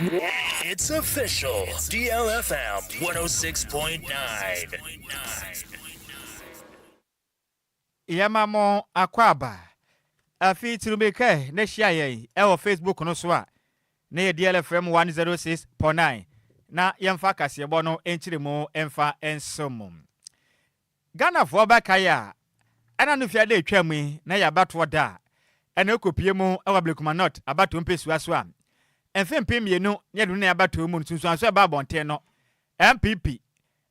It's official. DLFM 106.9. Yamamo akwaba. Afi tirumeke ne share yen e Facebook no so a na ye DLFM 106.9 na yemfa kase bo no enchiremu emfa ensomum. Ghana fo bakaya ana no fiade atwam na ya bato da ana ekopie mu e wablekuma not abato mpesua so a emfempe mienu ne do na abato mu nsunsu so ba bonten no MPP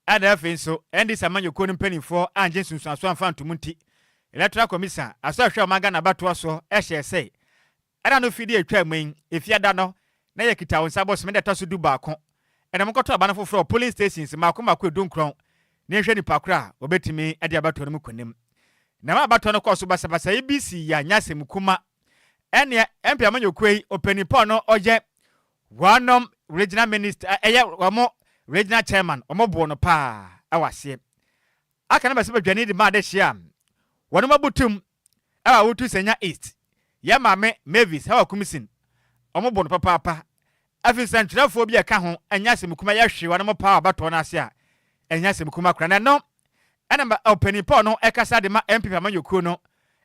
ada afenso endi samanyoko no mpanifo anje nsunsu so amfa ntomunti Electoral Commission asahwe magana bato so ehye sei ana no fidi atwam efiada no na ye kita wonsa boss me deta so du baako ena mkoto abana foforo polling stations makoma edunkron na ehwe nipa kra obetimi ade abato no mkonem na ma bato no koso basabasa ABC ya nyase mkuma ene MP amanyokwei openipo no oje one regional minister omo regional chairman omo bo no pa awase aka na baseba dwane di ma de hia wonu mabutum awa wotu senya east ya mame Mavis hawa kumisin omo bo no papa afi santrafo bi aka ho anyase mkuma ya hwe wonu mo pa abato no ase a anyase mkuma kra na no ena openipo no ekasa de ma MP amanyokuo no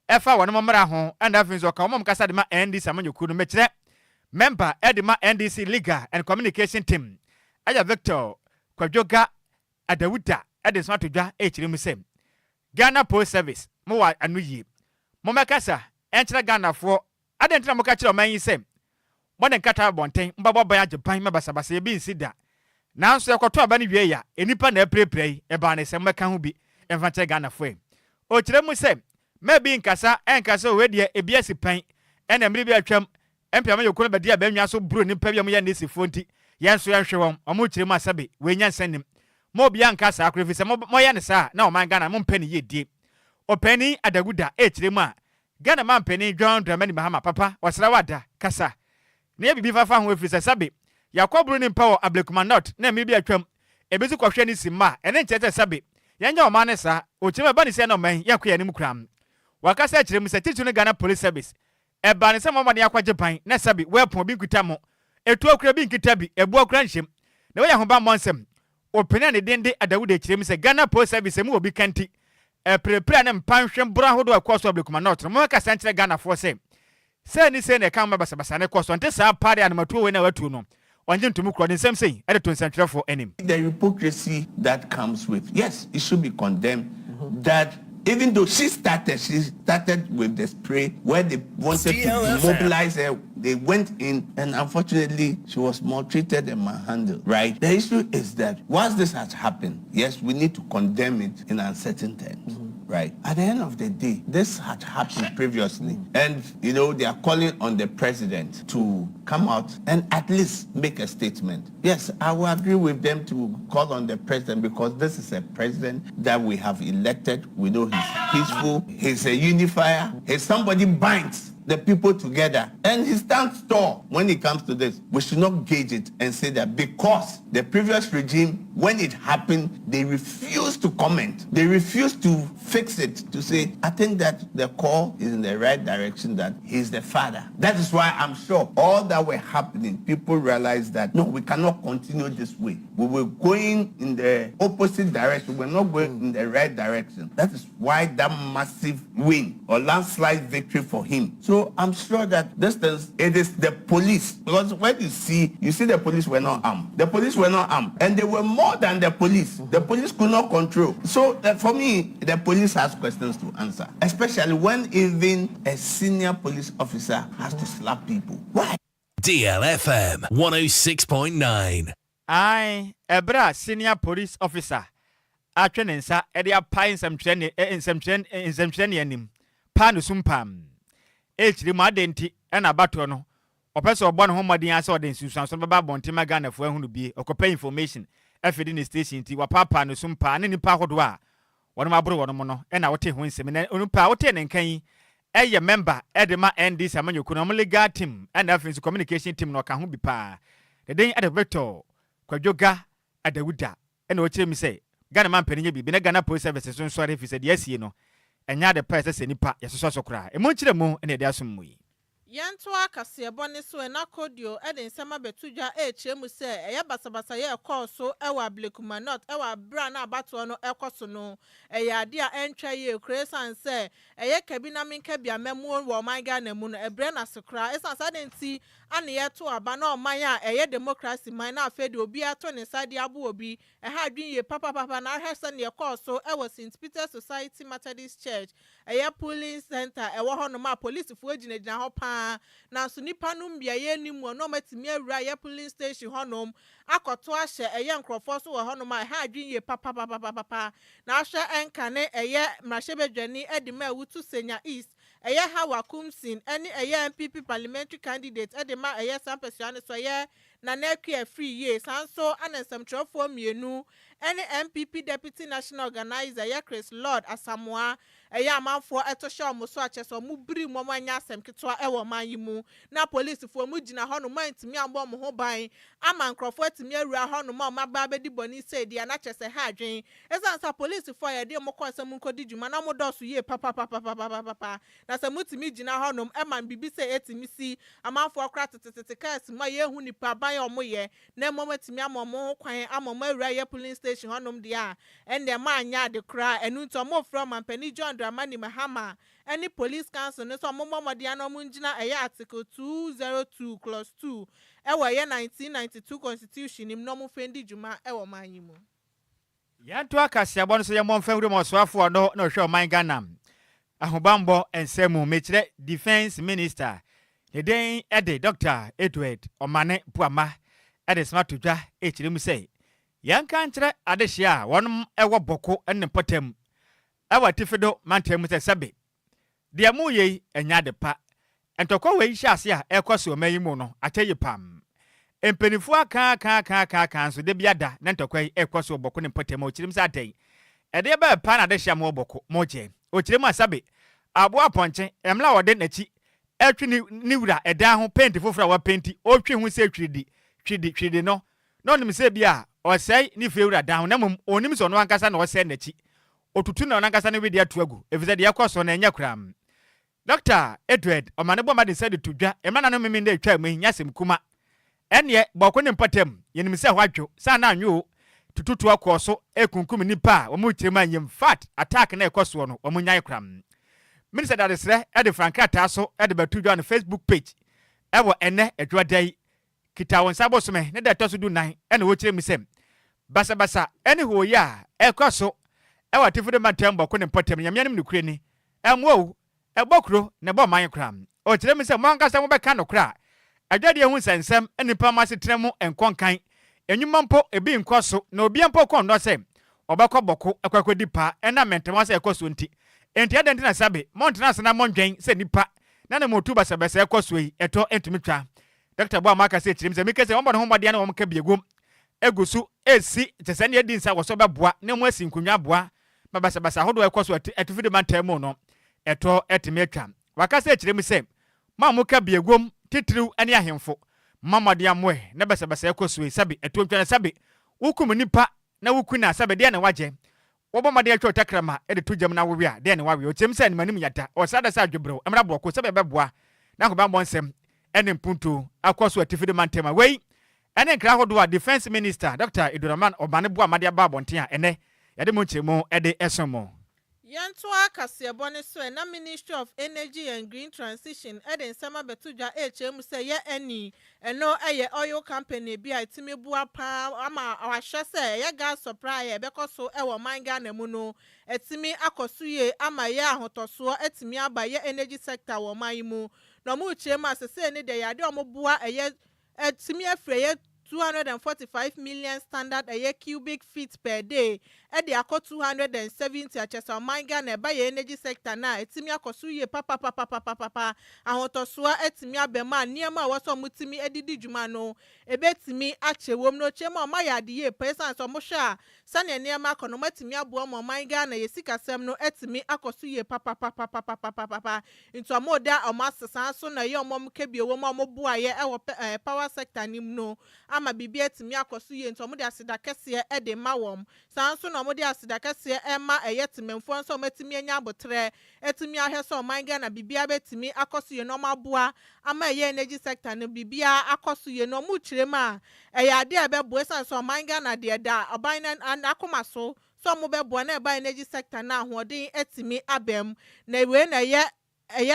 efa wonu mo mra ho anda afi so ka mo mkasa de ma NDC amanyokuo no mekire member edema NDC Legal and Communication Team aya Victor Kwadwo Adawuda edison atodwa echirim sem Ghana Post Service mo wa anuyi mo mekasa enchira Ghana fo adentra mo ka kire oman yi sem mo den kata bonten mbabo ban ajepan mabasabasa e bi nsida nanso ekoto aba ne wie ya enipa na eprepre e ba ne sem meka ho bi emfa kire Ghana fo o kire mu sem maybe nkasa enkasa we de e biasi pan ena mri bi atwam MP amayoko no bedi abanwa so bro nipa bi am ya nesi fonti yenso yenhwe won omo kire mu asabe we nya nsanim mo bia nka sa akrofi se mo ya ne sa na o man Ghana mo mpani yedie opani Adaguda kire mu a Ghana man pani John Dramani Mahama papa wasra wada kasa na ye bibi fafa ho efiri sabe yakobro ni mpa wo ablekuma not na me bi atwam ebezi kwahwe ni simma ene nchete sabe yenya o man ne sa o kire ba ni se na o man yakwa ni mu kram wakasa kire mu se titu ne Ghana Police Service eba ne se mo mane akwaje pan na sabi weapon bi nkita mo etu okura bi nkita bi ebu okura nhyem na we ya ho ba monsem openia ne dende Adawuda kirem se Ghana Post Service mu obi kanti prepare ne mpanhwem bra hodo akoso ablekuma not mo ka santre Ghana for se ni se ne kan mabasabasa ne koso nte sa party animatu we na watu no onje ntumu kro ne nsem sei e de to santre for enim the hypocrisy that comes with yes it should be condemned that even though she started with the spray where they wanted to mobilize her. They went in and unfortunately she was maltreated and manhandled, right? The issue is that once this has happened, yes, we need to condemn it in uncertain terms. Right. At the end of the day, this had happened previously. And, you know, they are calling on the president to come out and at least make a statement. Yes, I will agree with them to call on the president because this is a president that we have elected. We know he's peaceful. He's a unifier. He's somebody binds the people together. And he stands tall when it comes to this. We should not gauge it and say that because the previous regime, when it happened, they refused to comment. They refused to fix it, to say, I think that the call is in the right direction, that he's the father. That is why I'm sure all that were happening, people realized that, no, we cannot continue this way. We were going in the opposite direction. We're not going in the right direction. That is why that massive win or landslide victory for him. So I'm sure that it is the police. Because when you see the police were not armed. The police were not armed. And they were more than the police. The police could not control. So for me, the police has questions to answer. Especially when even a senior police officer has to slap people. Why? DLFM 106.9. Ebra senior police officer. Atwenensa edia pine some training in some training panu sumpam. Echiri ma denti na bato no opese obo no homodin ase odin susuan so baba bontima Ghana fo ehunu bie okopa information afidi ni station ti wapapa no sumpa ne nipa hodo a wono mabro wono mo no na wote ho nsem na onupa wote ne nkan eye member edema NDC amanyoku no legal team and afensu communication team no ka ho bi pa the den at Victor Kwadwo Adawuda na wote mi say Ghana man penye bi na Ghana Police Service so nso refi say de asie no enya de pa se nipa yesoso sokra e mo nkire mu na de asommu yi Yanto akase bone so na kodio eden sema betudwa echemu se eye basabasa ye ekoso ewa blekuma not ewa bra na abato no ekoso no eye ade a entwa ye kresan se eye kabina minka bia memu wo man Ghana mu no ebre na sekra esan sadenti ane ye to aba na oman a eye democracy man na afede obi ato ne sade abo obi ha adwin ye papa na ahese ne ekoso ewa St Peter Society Methodist Church eye polling center ewo hono ma police fu agina ho pa na so nipa no mbia ye nimu no matimi awura ye police station honom akoto ahye eye nkrofo so wo honom a ha adwin ye papa na ahye enkane eye mrahye edima awutu senya east eye hawa kumsin ene eye MPP parliamentary candidate edima eye sampesiane so ye na nekwe free ye sanso anesemtrofo mienu ene MPP deputy national organizer ye Chris Lord Asamoah eye amanfo etoshe omuso acheso mu biri momo anya asem ketwa ewo manyimu na police fo mu gina hono mantimi ambo mo ho ban ama nkrofo atimi awura hono ma maba bedi boni se dia na chese ha adwen esansa police fo ye de mo kwasem nkodi djuma na mo doso ye papa na se mutimi gina hono e man bibi se etimi si amanfo akra tetetete kas ma ye hu nipa ban omo ye na mo matimi amomo kwan amomo awura ye police station hono dia ende ma anya de kra enu nto mo from ampani John Dramani Mahama any police council no so momodi anomu ngina eye article 202 clause 2 ewa ye 1992 constitution im no mu fendi djuma ewo manyimu yanto akase abon so ye momfawure mo soafo no na hwe oman Ghana ahobambo ensemu mechire defense minister the den ede Dr. Edward Omane Puama ede smart twa echire mu sei yanka nkyere adehia wonum ewo boko enne potem awa tifido mantem se sabe dia mu ye enya de pa entokwa we hyase a ekoso mayimu no ateye pam empenifu aka so de biada na ntokwa ekoso boko ne potem o chirim sa atai ede ba pa na de hia mo boko mo je o chirim asabe abo aponche emla wode nachi etwi ni wura eda ho paint fofora wa painti o twi hu se twidi no nim se bia o sei ni fewura da ho na mum onim so no ankasa na o se nachi otutu na onankasa ne wedi atuagu efize de yakoso na enya kram Dr. Edward Omane Boma de said to dwa emana no meme de atwa mu nyasem kuma ene boko ne mpatem yenim se hwadwo sa na anwo tututu akoso ekunkum nipa a omu tirema nyem fat attack na ekoso no omu nyai kram Minister Dadesre ede Frankata so ede batu dwa no Facebook page ewo ene edwadai kita won sabosome ne da toso du nan ene wo kirem sem basa ene ho ya ekoso ewa tifude matem boko ne potem nyamyanim ne kure ni enwo ebokro ne bo man kram o kirem se mo ankasa mo beka no kra adwade hu sensem enipa ma setremu enkonkan enwuma mpo ebi nkoso na obi mpo kon no se obekọ boko ekwakodi pa ena mentema se ekoso nti enti adenti na sabe montena sana mondwen se nipa na na motu basa ekoso yi eto entumitwa Dr. Boa maka se kirem se mikese wombo ne homode na wom ka biegom egusu esi tesane edinsa wo so beboa ne mo asi nkunwa boa basa hodo ekoso etifide mantemu no eto etimetwa wakase kirem se ma mo ka biegom titiriw ane ahemfo mamade amwe na basa ekoso sabe eto ntwa sabe wukum nipa na wukuna sabe de na waje wobomade atwa takrama ede tujam na wowia de na wawe o kirem se ne manim yata o sada sa adwebro emra boko sabe beboa na ko ba mbonsem ene mpuntu akoso atifide mantema wei ene nkra hodo a defense minister Dr. Edward Omane Boamade ababonten a ene yade mo nchemo ede esomo yanto akase bone so na Ministry of Energy and Green Transition eden sama betudwa HM say ye eni eno eye oil company bi a timebua pa ama ahwe say ye gas supply e bekoso e wo manga na mu no etimi akosuye ama ye ahotoso etimi aba ye energy sector wo man mu no mu chema asese ni de yade omobua eye etimi afre ye 245 million standard a cubic feet per day e de akọ 270 achesa manga na eba ye energy sector na etimi akoso ye papa ahotosoa etimi abema niema woso mutimi edidi djuma no ebetimi achewom no chema ma ya de ye person so mo hwa sane niema akono matimi abo mo manga na ye sikasem no etimi akoso ye papa into amoda o masesa so na ye omom kebie wo mo boa ye e wo power sector nim no ama bibia timi akoso ye nto mo de aseda kese e de ma wom san so no mo de aseda kese e ma eyetimemfo nso matimi anya abotre etimi ahwe so manga na bibia betimi akoso ye no maboa ama eye energy sector no bibia akoso ye no mu kirema ade abebo san so manga na de da oban na akoma so mo bebo na eba energy sector na ahoden etimi abem na we na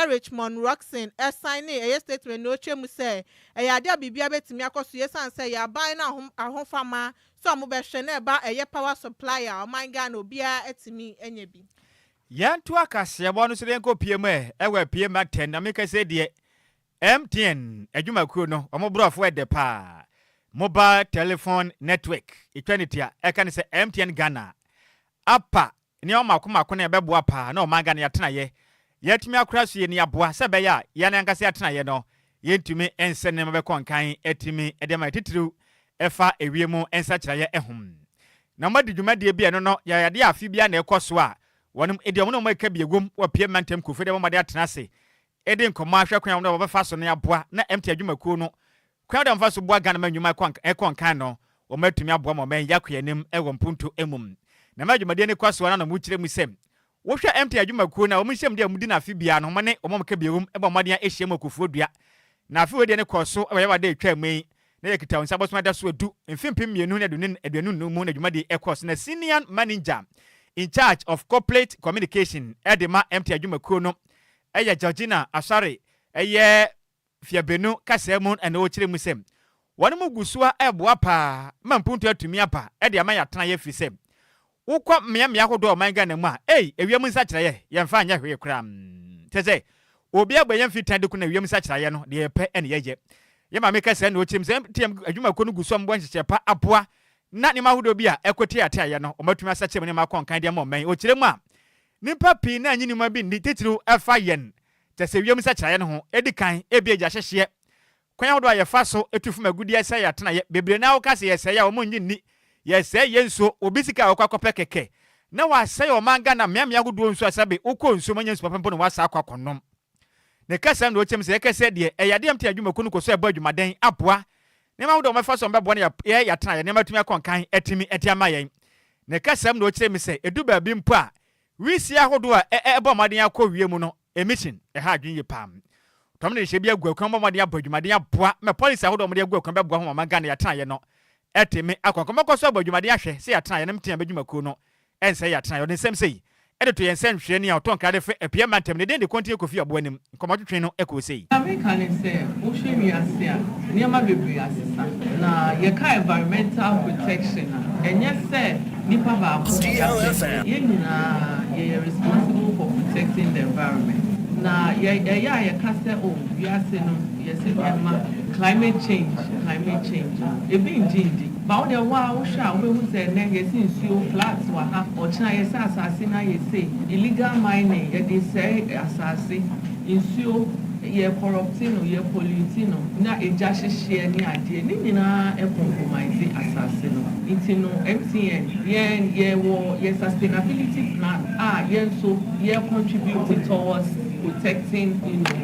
Richmond Roxin sign a statement no chemu say ade bibia betimi akoso ye san say ya ban na ahofama so mo be hwe na eba power supplier o manga na obia etimi enye bi yantu akase ebo no so denko PM ewe PM 10 na make say de MTN adwumakuo no omobrofo ede pa mobile telephone network etwanitia eka ne say MTN Ghana apa ni omakoma na ebeboa pa na o manga na yatena ye yetimi akura so ye ni aboa sebe ya ya na nkase yatena ye no yentumi ensene mabekọ nkan etimi edema titiru efa ewiemu ensa kira ye ehum na madi dwumade bia no ya yade afi bia na ekoso a wonum ediom no maka biegum wa pie mantem kufede made atena se edi nkomo ahwe kwan no befa so ne aboa na MT adwumakuo no kwan da mfa so boa Ghana manwuma ekon kan no o matumi aboa mo men yakwanim ewo mpuntu emum na madwumade ne kwaso na mu kire mu sem wo hwe MT adwumakuo na o mu hyem de mudi na afi bia no mane o maka biegum eba made a ehyem akufodua na afi we de ne kwaso e yaba de atwa mai na yekita wonsa bosoma da so adu mfimpim mienu na aduanu mu na adwumade ekos na senior manager in charge of corporate communication edema MT adwumakuo no eye Georgina Asare eye fiabenu kasemu ene o kire mu sem wonu mu gusua eboa pa mampuntu atumi apa ede ama ya tena ye fisem wokọ mmea hodo o manga na mu a ewiem nsa kire ye yemfa anya hwe kram teze obi agbaye mfitan de ku na ewiem nsa kire ye no de yepe ene yeje ye ma meka se na o chirim sem tiam adwumakuo no gusua mbo nhyeche pa aboa na ni mahodo bi a ekote ate ye no o matumi asa kire ne makọ kan de ma o men o kire mu a nipa pi na anyi ni ma bi ndi titiru afa yen tese wiem nsa kire ye no ho edikan ebi eja hyehye kwan hodo a ye fa so etufu magudi asa ya tena ye bebre na wo kase ye se ya o mo nyi ni ye se ye nso obi sika akwakope keke na wa se o manga na mmea hodo nso asabe ukọ nso manya nso papempo no wasa akwakonom ne kasa na o chem se ye kase de eyade MT adwumakuo no koso eba adwumaden aboa ne ma hodo ma fa so mbebo na ya tena ye ne matumi akonkan etimi etiama ye ne kasa na o chem se edu ba bi mpo a wisi ahodo a ebo maden akọ wiem no emission ha adwen ye pam tom ne hye bi agwa ma maden abadwumaden aboa me police ahodo mo de agwa kan beboa ho manga na ya tena ye no etimi akwakomakoso abadwumaden ahwe se ya tena ye ne mtia badwumakuo no ense ya tena ye ne sem sei edeto ye nsem hwe ne ya oton kade fe epia mantem ne de kontie kofi aboanim nkomotwetwe no ekose America ne se wo hwe mi ase a niam bebre asesa na ye ka environmental protection enye se nipa ba ko DLFM ye nyina ye responsible for protecting the environment na ye ka se o we ase no ye se climate change e be indeed ba o de wa o sha o be hu se na ye si nsuo floods wa ha o china ye sa asase na ye say illegal mining ye dey say asase nsuo ye corrupting ye polluting na eja hyehye ni ade ni nyina e compromise asase no itino MTN ye sustainability plan ye so ye contribute towards protecting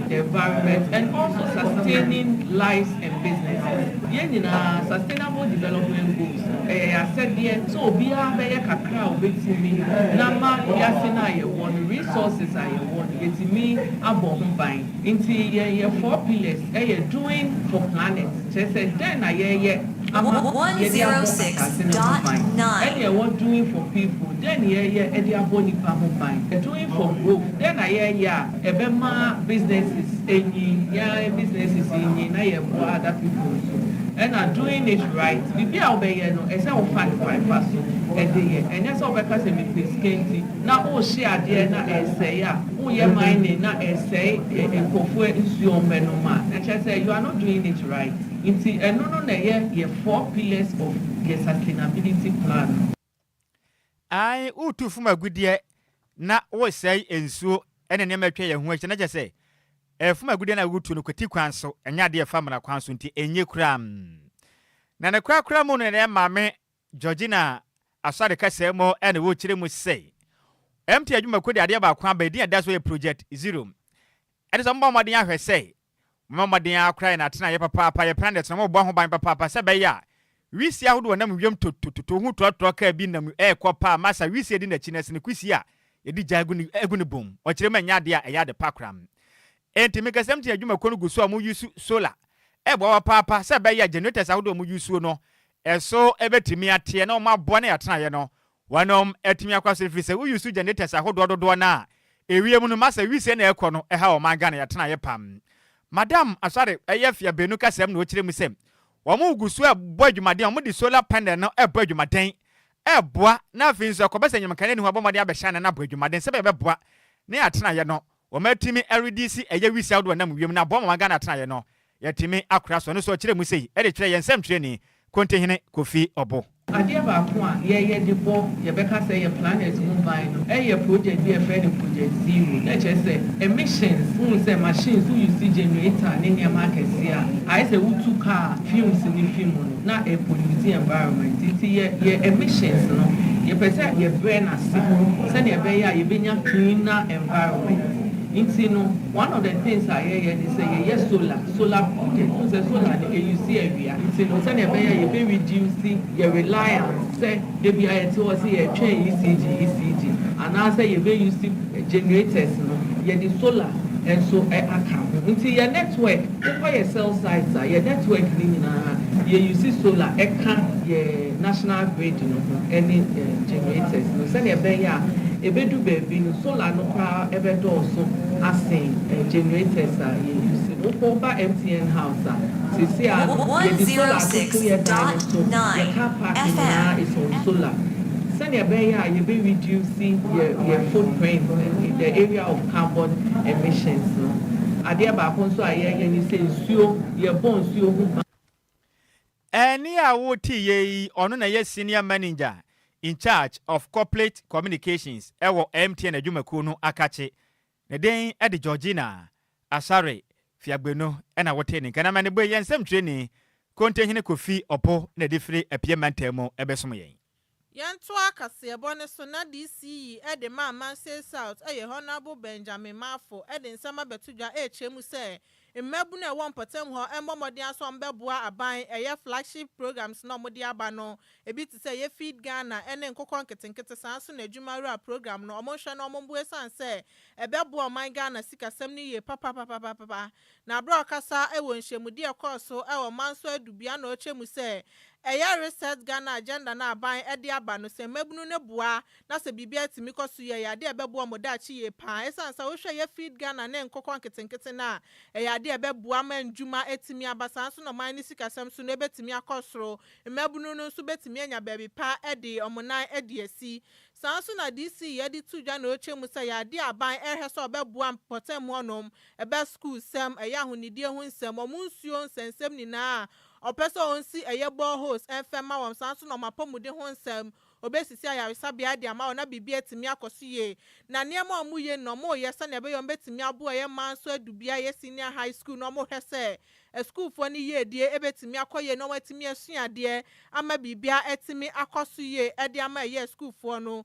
the environment and also sustaining lives and businesses. Yenina sustainable development goals. I said there, so be a very kakra obetimi. Nama yasina ye one resources I want. Yetimi abom buying. Inti ye 4 pillars. Ye doing for planet. Just said then ye 106.9. And ye what doing for people. Then ye boni pamo buying. Doing for growth. Then ebema businesses businesses na ye for other people so and are doing it right bibi a obeye no ese o find so edeye and yes obeka se me peskenty na o share there na ese ya o ye mining na ese ekofo nsuo menoma na say you are not doing it right inti eno na ye 4 pillars of the sustainability plan ai utufu magudie na wo sei ensuo ene ne matwa ye ho na je se efuma gude na gutu no kwati kwan so enya de efa mara kwan so nti enye kuram na ne kura mu ne maame Georgina Asare kasemo ene wo kire mu sei MT adwuma de ade ba kwan ba din ada so ye project 0 ene so mbamoden ahwe sei mbamoden akra na tena ye papa ye planet no mo bo ho ban papa se be ya wisi ahodo na mwiem to hu to ka bi na ekwa masa wisi edi na chinese ne kwisi a edi jagu ne bom o kire ma nya de a eya de pakram enti me kasem ti adwuma kono guso a mu use solar wa papa se be ya generators ahodo mu use no eso ebetimi ate na o ma bo na yatena ye no wanom etimi akwaso fi se we use generators ahodo dodo na ewie mu no masa wisi na ekọ no ha o ma ga na yatena ye pam madam asare eyefia benu kasem na o kire mu sem Wamu gusu ebo adwumaden omo di solar panel no ebo adwumaden eboa na afin so kobese nyamkane ni hwabomade abehya na abo adwumaden se be beboa na atena ye no womatimi RDC eye wisi awdo na mwiem na boma maga na atena ye no yatimi akura so no so kire mu sei e de kire ye nsem kire ni kontehene Kofi Obo Adwoa baako a ye de bo ye beka say ye planet Lumba no ye project bi e friend project zero na che say emissions say machines who use generator ne niam akese a I say utu car fumes ni film no na e pollute environment it ye emissions no ye pese ye burn ase say na be ya ye benya cleaner environment. One of the things I hear is say yes solar project. So say solar you see area. You be reducing your reliance. Say they be to say a train ECG, and now say you be using generators. You the solar and so account. Until your network, for your cell sites, your network you see solar. Can your national grid, any generators. No say you be ebedu baby no solar no kwa ebedo also asing generators you use over MTN house see the solar 106.9 FM is on solar send your beya you be reducing your footprint in the area of carbon emissions no adia ba konso aye you say nsuo your bon nsuo eni awoti ye ono na ye senior manager in charge of corporate communications ewo MTN adwumaku no akache ne den ede Georgina Asare fiagbeno ena wote ni kana mane boy yensem training kontehene Kofi Obo na defre apiemantemo ebesom yen Yanto akase bone so na DC ede man say south honorable Benjamin Mafo ede nsama betudwa chemu se mmebu na won potem ho embomode aso mbeboa aban flagship programs na omode aba no ebi ti say ye feed Ghana ene nkokon ketenkete sanso na adwumara program no omonhwe na omombu esan se ebeboa oman Ghana sikasem ni ye papa na bro kasa nhyemude ekoso manso adubia na ochemu se reset Ghana agenda na aban ede aba no se mebunu ne boa na se bibia timi koso ye ya de ebeboa modachi ye pa esan sa wo hwe ye feed Ghana ne nkokon ketenkete na de ebeboa manjuma etimi abasanso no man ni sikasem so no ebetimi akosoro mebunu no so betimi anya baby pa ede omonan ede asi sanso na DC ye di tudwa na ochemu se ya de aban so obeboa potem honom ebe school sem ahunidie hu nsem omunsuo nsensem ni na opeso onsi eyebo host enfema wam sanso no mapomude ho nsem obesisi ayaresa bia de ama na bibia etimi akoso ye na niam omuye no mo ye se na ebe yom betimi abo ye manso adubia ye senior high school no mo hwese school fo ni ye die ebetimi akoye no watimi asuade ama bibia etimi akoso ye ede ama ye school fo no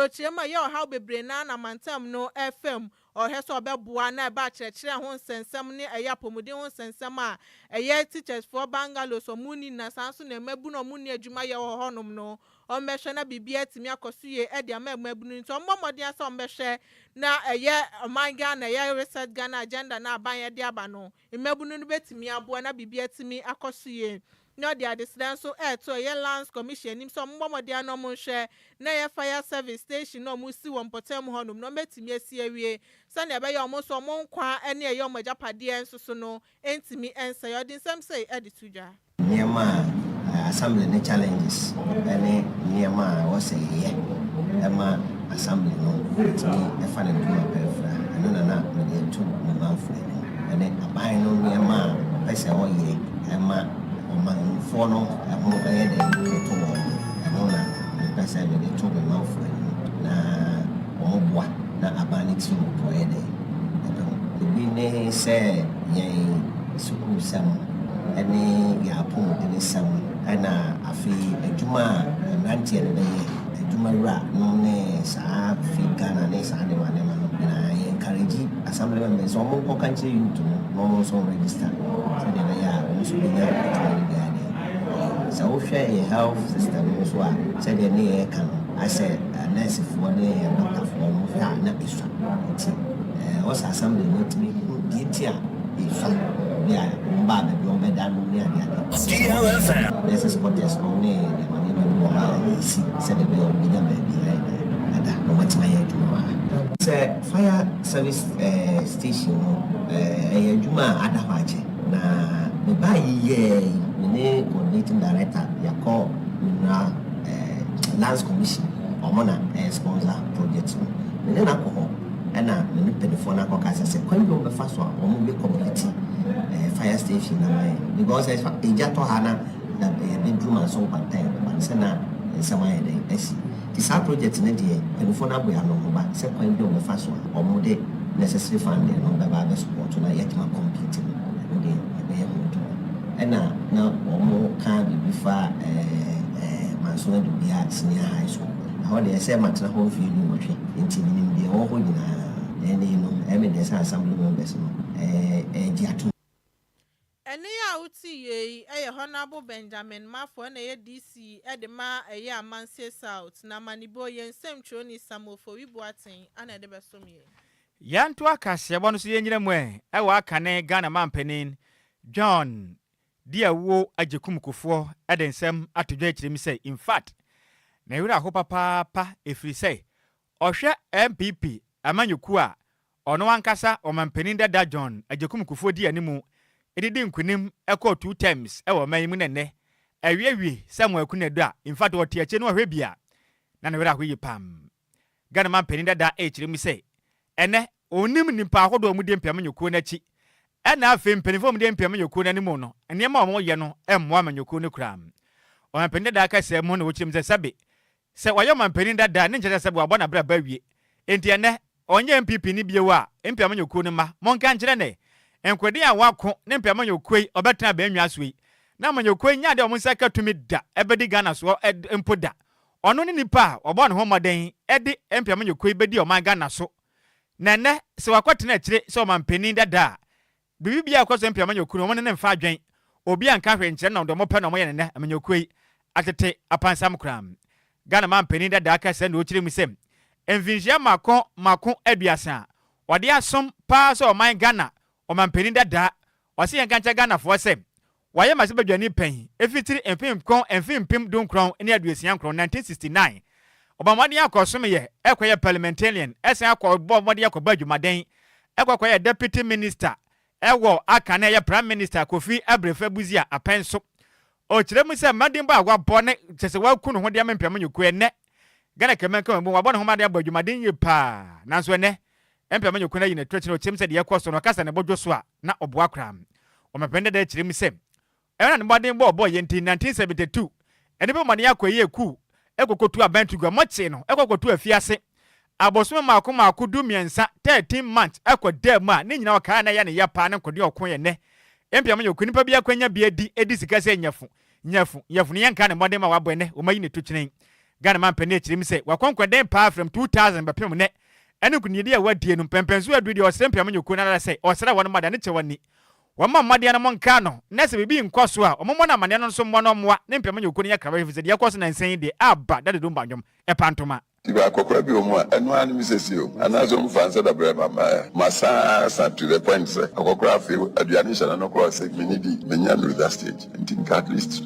chiema ye o how bebre na mantem no FM heso obeboa na eba kyerɛkyerɛ ho nsensem ne apomuden ho nsensem a teachers for bangalows omuni na sanso na mabu no omuni adwuma ye ho honom no ombehwe na bibia timi akoso ye ede ama mabu no nto mmomode asa ombehwe na omanga na reset Ghana agenda na aban ye de aba no mabu no betimi aboa na bibia timi akoso ye no dia disdan so to ye lands commission nim so mmomode anom hwe na ye fire service station no musi won potem honum no betimi asi awie sane ebe ye omo so mo nkwa ene ye omo japade enso so no entimi ensa ye odin sam say edi tudwa niema assembly ne challenges ene niema wo say ye ema assembly no entimi e fa na duma pefra eno na me to me manfo ene aban no niema pese wo ye ema man for no amo e de to mo eno na pese me to me manfo na o boa na abaniti mo e de bi ne se yen sukuu sam ene ya pomo de sam ana afi adwuma nantie ne ye adwuma ra no ne sa fi Ghana ne sa ne ma na encourage assembly members so mo ko kanche youth no so register so de ya mo so de ya So we share a health system as well. So the near can I say nurse for the doctor for not is what's assembly not me detail is yeah bad DLFM. this is what there's only the money see said the bill what's my head it's a fire service station Juma Adwoa Agyei na me buy me coordinating director ya call na lands commission omona sponsor project me na ko and me telephone akokasa say kwan do be fa so omo be community fire station na because it's ejato hana na bedroom and so part time but say na somewhere dey see this project na dey telephone abo ya no ba say kwan do be fa so omo dey necessary fund no be ba support na yet ma complete no dey be and na omo can be before manso do be at senior high school how they say matter how feel you watch into meaning the whole and you know evidence assembly members no diato ene ya uti ye honorable Benjamin Mafo na ye DC edema Amansie South na manibo ye nsem choni samofo wibuaten ana de besomye yanto akase bono so yenyina mu wa kane Ghana mampanin John Adwoa Agyei Sikapa edensem atodwa kirimi say in fact na yura ho papa efiri say ohwe MPP amanyoku a ono ankasa omampanin dada John Agyei Sikapa di animu edidi nkunim ekọ 2 times ewo mayimu nene awie Samuel Kunedo a in fact wote ache no hwebia na na yura ho yipam Ghana mampanin dada kirimi say ene onim nipa ahodo mu de mpiamanyoku na chi ena afi mpenifo mu de mpiamanyoku na nimu no enema omo ye no emmo amanyoku ne kram omampanin dada ka se mo na wochirim se sabe se wayo mampanin dada ne nkyere sabe wabona bra bawie enti ene onye MPP ni biewa mpiamanyoku ne ma monka nkyere ne enkwede a wako ne mpiamanyoku obetena ba enwa so yi na amanyoku nya de omo saka tumi da ebedi Ghana so empoda ono ne nipa obone ho moden edi mpiamanyoku bedi oman Ghana so nene se wakwatena akire se omampanin dada bibia akwaso mpiamanyoku no ne mfa adwen obi anka hwe nkyere na ndo pe na mo ye nene amanyoku atete apansam kram Ghana mampanin dada aka se na okire mu sem envinjia mako aduasa wode asom pa so oman Ghana omampanin dada wase yan kancha Ghana fo sem waye mase badwani pen efitiri empimpim dunkron ne aduasian kron 1969 obamade akosom ye ekoye parliamentarian esen akobbo mode akoba adwumaden ekokoye deputy minister ewo aka na ye prime minister Kofi Abrefa Buzia apenso o kiremu se madin ba agwa bone chese waku no ho de mpiamanyoku ene Ghana kemenka mu wabone ho made abadwumaden ye pa nanso ene mpiamanyoku na yine twetire o chimse de yakoso no kasa ne bodwo a na oboa kram o mapende de kiremu se ena ne madin bo ye 1972 ene be mane akoye ku ekokotu abantugo moche no ekokotu afiase abosom mako du miensa 13 months ekodam a ne nyina waka na ya ne yapa ne kode okon ne mpiamanyoku nipa bia kwanya bia edi sikase nyafu ne yanka ne modem ma wabo ne o mayi ne tukyenen Ghana mampene akirim se wakonkweden pa from 2000 bapem ne ene kunidi ya wadie no pempenso adudi o sere mpiamanyoku na la se o sere won mada ne chewani wamma mmade na monka no na se bibi nkoso a ommo na amane no so mmo no moa ne mpiamanyoku ne yakra befise de yakoso na nsan de aba dade do mbanyom epantoma Tiba kokora bi omo eno an mi sesio anazo mfansa da brema masa to the point say akokora fe aduane hye na kokora say menidi menya no that stage think at least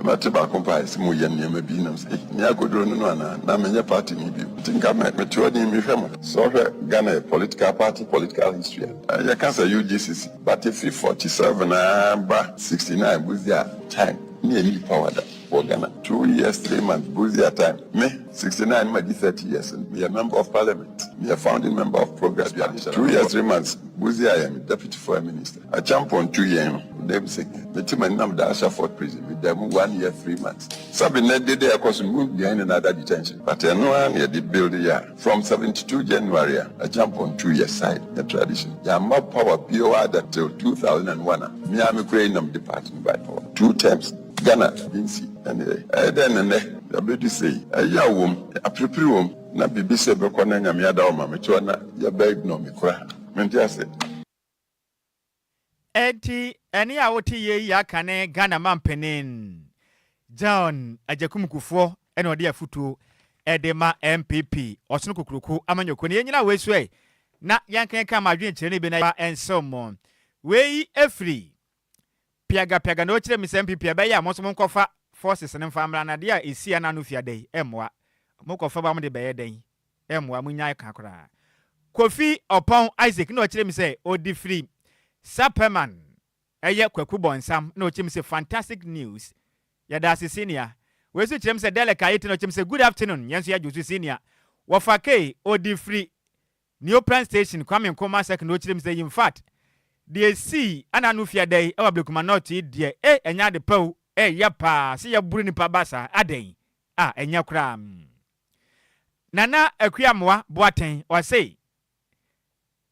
ma tiba compare mu ye ne ma bi nam say ni agodoro no na menya party ni bi think am me tuodi mi hwem so Ghana political party political history ya can say UGCC but if 47 ba 69 buzia time ni any power that for Ghana 2 years 3 months buzia time me 69 my 30 years and be a member of parliament be a founding member of progress 2 years 3 months buzia I am deputy foreign minister a champion 2 years them say the team and nam da Ashford prison with them 1 year 3 months sabine dede across move behind another detention but no one here the build year from 72 January a jump on 2 years side the tradition ya more power BOR that till 2001 me am creating them department by power 2 terms Ghana didn't see and then the baby say ya wom aprepri wom na bibi se be kona nyame ada o ma me to na ya beg no me kura mente ase enti eni a woti ye ya kane Ghana mampanin John Ajakumukufo ene odi afutuo edema MPP osunu kukuruku amanyoko ne nyina wesue na yankan ka madwen kyerɛ ne bi na ensom wei efri piaga no kyerɛ mi sɛ MPP abɛyɛ amosom nkɔfa forces ne mfamra na de a esia na no fiade emwa mokɔfa ba mo de bɛyɛ den emwa munya ka kora Kofi Opon Isaac na kyerɛ mi sɛ odi free Superman ɛyɛ kwaku bonsam na kyerɛ mi sɛ fantastic news yada senior we so kyerɛ mi sɛ Deleka yiti na kyerɛ mi sɛ good afternoon yenso ya josu senior wɔfa ke odi free New Plan Station Kwame Nkrumah second no kyerɛ mi sɛ in fact the see ana no fiade ɛwɔ blekuma not de enya de pau ya pa se ya buru nipa basa aden enya kra Nana Akuamoa Boaten or say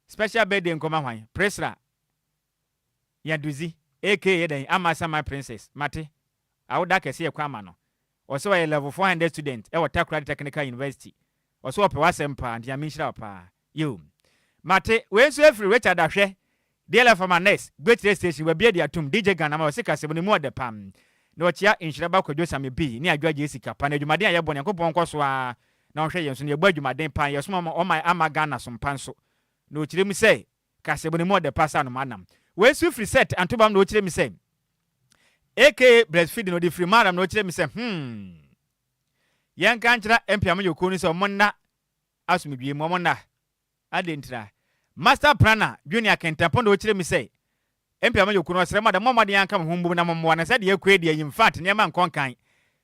special birthday nkoma hwan Presra Yaduzi aka den Amasa my princess Mate awoda kese ekwama no also a level 400 student e wata Takra Technical University also ope wasempa and yamisha pa yo Mate we so every Richard ahwe DLFM next great station we be dia tum DJ Ghana ma se kase boni mu de pam na ochia Nhyiraba Kwadwo Sammy B ni Adwoa Agyei Sikapa na adwumaden a yebɔ ne Yankopɔn kɔso a na ohwe yenso ne yebɔ adwumaden pan yeso ma ama Ghana so mpanso na ochire mi sɛ kase boni mu de pasa no manam we su free set antobam na ochire mi sɛ aka breastfeeding no de free madam na ochire mi sɛ yanka nkyira MPM yoko ni sɛ monna asumdwie mo monna adentra master planner junior Kentapo na ochire mi sɛ MPM yoko no sɛ madam mo yanka mo humbu na mo na sɛ de yakwe de in fact ne ma nkonkan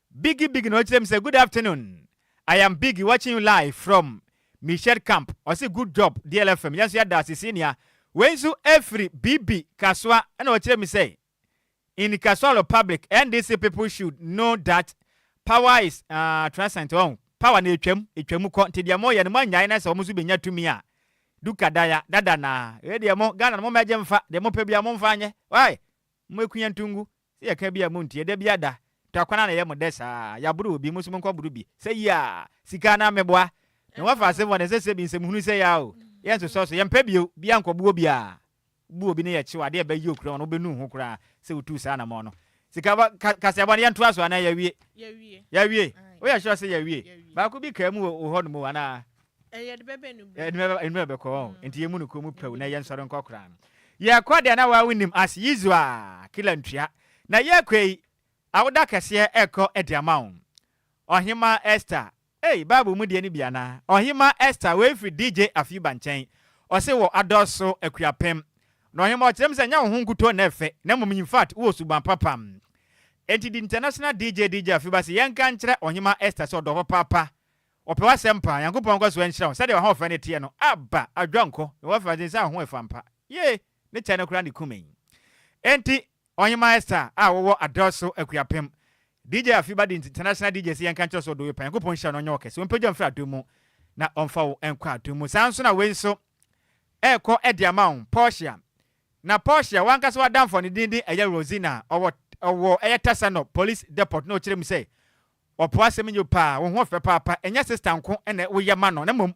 big na ochire mi sɛ good afternoon I am Biggie watching you live from Michelle Camp. I say good job, DLFM. Yes, you are senior. When you every BB Kaswa, and what me say in the Kaswa public, and these people should know that power is transcendent. Power ne etwam konti dia mo ye ne manya na se omusu benya tumi a duka daya dada na e dia mo Ghana mo meje mfa de mo pebia mo mfa anye wai mo ekunya ntungu se ye ka bia mo ntie de bia da takwana na ye mo desa ya buru obi musu mo nkwa buru bi se ya sika na meboa ne wafa se wona se bi nsem hunu se ya o ye so so ye mpebio bia nkwabuo bia bu obi ne ye chiwa de ba yi okura no benu ho kura se utu sa na mo no sika ba kase abone ye nto aso na ya wie o ya sure se ya wie ba ko bi ka mu o ho no mu ana de bebe nu be ko enti ye mu no ko mu pew na ye nsoro nkokura ye kwade na wa winim as yizwa kila ntua na ye kwei awoda kase eko ediamao ohima Esther babu mu de ni biana ohima Esther we free DJ Afiba nchen o se wo adoso akuapem na ohima o kyerem se nya wo hunkuto na efe na mum in fact wo suban papam enti the international DJ Afiba se yenka nkyere ohima Esther so do papa opewa sempa Yankopɔn kwaso enkyere se de ho fa ne tie no aba adwanko wo fa de se ho efampa ye ne kyene kura ne kumen enti ohima Esther wo adoso akuapem DJ Afiba the international DJ se yanka nkyere so do yepa Yankopɔn hya no nyoke se wonpagya mfra domu na onfa wo enkwa adomu sanso na wenso eko ediamao Porsche na Porsche wanka so wadam for ne dindi eye Rosina owo eye Tasano police depot no kyerem se opo asem nyo pa wo ho fe papa enya sister nko ene wo yema no na mom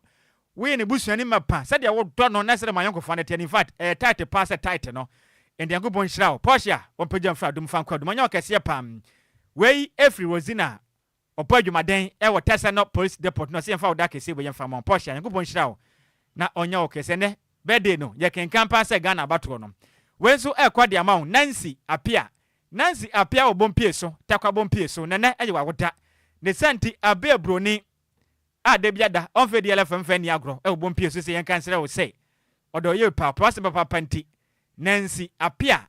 we ne busuani mapa se de wo do no na se ma yankofo na in fact tight pass tight no ende Yankopɔn hyira wo Porsche wonpagya mfra dom fa nkwa dom anya okese pam wei every Rosina opo adwumaden e wo Tasano police depot no se yemfa wo da kese bo yemfa mo Porsche Yankopɔn hyira wo na onya okese ne birthday no ye kenkan pa se Ghana bato no wenso kwade amount Nancy Apia obompie so takwa bompie so nene eje wa woda ne santi abe broni de biada onfe DLFM fa ni agro obompie so se yenkan sere wo se odo ye pa pase papa panti Nancy Apia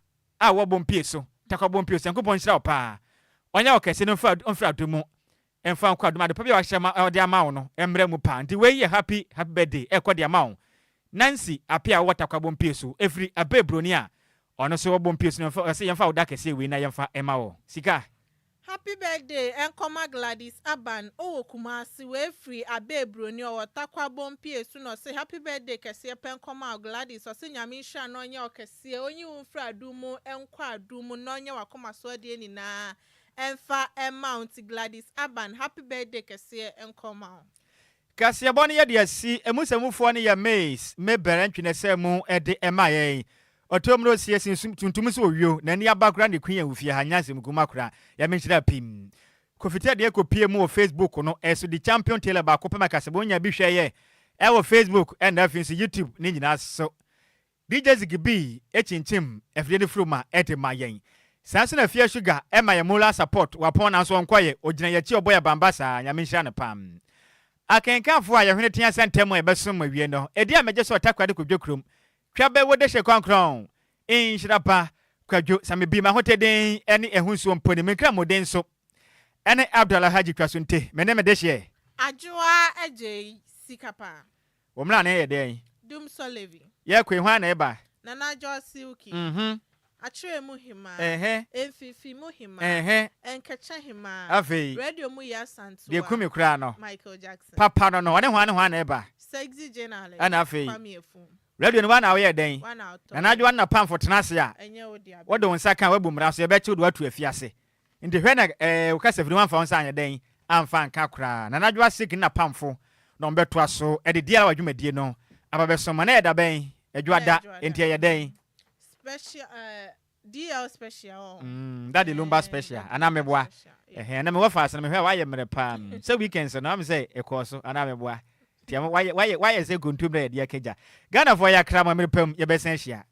wo bompie so takwa bompie so Yankopɔn hyira wo pa onya okese no fa onfra domu emfa nkwa domu de pa bia wa hyema de amount no emre mu pa nti we ye happy birthday kwade amount Nancy Apia watakwa bompie so every abe broni a ono so bompie so se yemfa woda kese we na yemfa ema wo sika happy birthday enkoma Gladys Aban Kumasi we free abe broni o watakwa bompie so no se happy birthday kese penkoma Gladys o se nyame hwa no nya okese onyi wonfra adumu enkwa adumu no nya wakoma so de ni na emfa amount Gladys Aban happy birthday kese enkoma kasi abone ye de asi emusamufo ne ya maze me berantwene se mu de emaye otomro siesin tuntum so wio na ni abakura ne kwen awufie ha nyase muguma kura ya menhira pim kofite de ekopie mu o Facebook no eso di champion tailor ba kopema kasebo nya bi hweye e wo Facebook and na finso YouTube ni nyina so DJ Zigibi echinchim efide fruma etema yen sanso na fie sugar e ma ye mola support wapon na so nkoye ogina ye chi oboya bambasa nya menhira ne pam akenkanfo a ye hwene tia sentem e besom awie no edi ameje so takwade kodwekrom twabe wo de hye konkron Nhyiraba Kwadwo Sammy bi ma hoteden ene ehunso mponi menkra moden so ene Adwoa Agyei mene me de hye Adwoa Agyei Sikapa womla na ye den Dum Solevi ye kwen na eba Nana Josilki Atre mu hima Enfifi mu hima Enkecha hima Afi Radio mu ya santua de kumi kura no Michael Jackson papa no no hwana na eba Sexy General ana afi Kwame Efum radio no wana we den na Adwoa na pam for tenase a enye odi abi wodo nsa kan wabumra so ye be chi do atu afiase ndi hwe na ukasa firi wanfa onsa anya den amfa nka kura na Adwoa sik na pamfo no mbeto aso e de dia wadwumadie no ababesoma na eda ben Adwoada enti ye den special DL special that the Lumba special ana meboa na me wafa asa na me hwe wa ye mere pam so weekends no am say ekoso ana meboa ti am why say guntum na dia keja Ghana for ya krama mere pam ye besen hia